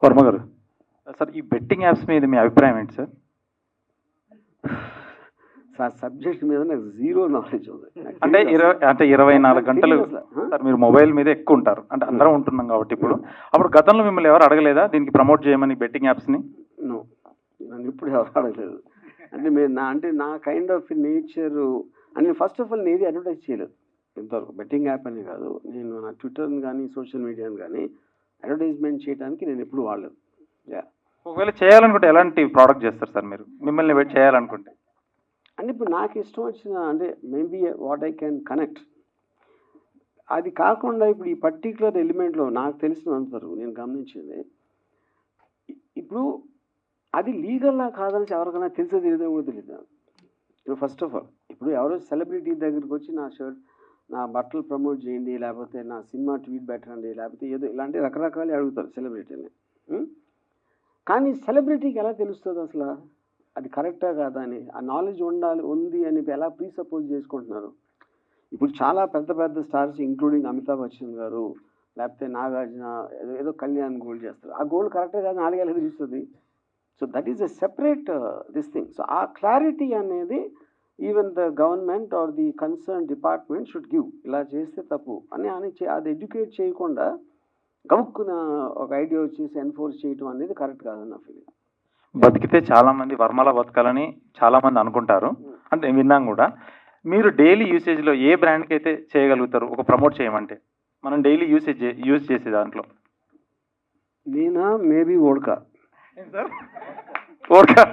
వర్మ గారు, సార్ ఈ betting apps మీద మీ అభిప్రాయం ఏంటి సార్? సార్ సబ్జెక్ట్ మీద నాకు జీరో నాలెడ్జ్ ఉంది. అంటే 24 గంటలు సార్ మీరు మొబైల్ మీద ఎక్కువ ఉంటారు, అంటే అందరం ఉంటున్నాం కాబట్టి ఇప్పుడు. అప్పుడు గతంలో మిమ్మల్ని ఎవరు అడగలేదా దీనికి ప్రమోట్ చేయమని బెట్టింగ్ యాప్స్ని? నో, నన్ను ఇప్పుడు ఎవరు అడగలేదు. అంటే మీరు నా కైండ్ ఆఫ్ నేచర్ అని ఫస్ట్ ఆఫ్ ఆల్ నేను ఏది అడ్వర్టైజ్ చేయలేదు ఇంతవరకు. బెట్టింగ్ యాప్ అని కాదు, నేను నా ట్విట్టర్ని కానీ సోషల్ మీడియాని కానీ అడ్వర్టైజ్మెంట్ చేయడానికి నేను ఎప్పుడు వాడలేదు. ఒకవేళ చేయాలనుకుంటే ఎలాంటి ప్రోడక్ట్ చేస్తారు సార్ మీరు, మిమ్మల్ని వెయిట్ చేయాలనుకుంటే? అంటే ఇప్పుడు నాకు ఇష్టం వచ్చిన, అంటే maybe what I can connect, అది కాకుండా ఇప్పుడు ఈ పర్టికులర్ ఎలిమెంట్లో నాకు తెలిసినంతవరకు నేను గమనించింది, ఇప్పుడు అది లీగల్లా కాదని ఎవరికైనా తెలిసే తెలియదో కూడా తెలియదు. ఇప్పుడు ఫస్ట్ ఆఫ్ ఆల్ ఇప్పుడు ఎవరో సెలబ్రిటీ దగ్గరికి వచ్చి నా బట్టలు ప్రమోట్ చేయండి, లేకపోతే నా సినిమా ట్వీట్ పెట్టండి, లేకపోతే ఏదో ఇలాంటి రకరకాలు అడుగుతారు సెలబ్రిటీని. కానీ సెలబ్రిటీకి ఎలా తెలుస్తుంది అసలు అది కరెక్టా కాదా అని? ఆ నాలెడ్జ్ ఉంది అని ఎలా ప్రీసపోజ్ చేసుకుంటున్నారు? ఇప్పుడు చాలా పెద్ద పెద్ద స్టార్స్ ఇంక్లూడింగ్ అమితాబ్ బచ్చన్ గారు, లేకపోతే నాగార్జున ఏదో కళ్యాణ్ గోల్డ్ చేస్తారు. ఆ గోల్డ్ కరెక్టే కాదు నాలుగేళ్ళు తెలుస్తుంది. So that is a separate this thing. So ఆ క్లారిటీ అనేది even the government are the concern department should give. ఇలా చేస్తే తప్పు అని అది ఎడ్యుకేట్ చేయకుండా గవుక్కున ఒక ఐడియా వచ్చేసి ఎన్ఫోర్స్ చేయటం అనేది కరెక్ట్ కాదని నా ఫీలింగ్. బతికితే చాలా మంది వర్మలా బతకాలని చాలా మంది అనుకుంటారు, అంటే విన్నాం కూడా. మీరు డైలీ యూసేజ్లో ఏ బ్రాండ్కి అయితే చేయగలుగుతారు ఒక ప్రమోట్ చేయమంటే, మనం డైలీ యూజ్ చేసే దాంట్లో? నేనా మేబీ ఓడ్కా. ఓడ్కా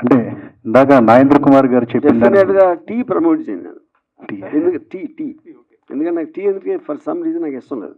అంటే ఇందాక నాగేంద్ర కుమార్ గారు చెప్పినట్టుగా టీ ప్రమోట్ చేయండి. ఎందుకంటే టీ ఎందుకంటే నాకు టీ ఎందుకంటే ఫర్ సమ్ రీజన్ నాకు ఇష్టం లేదు.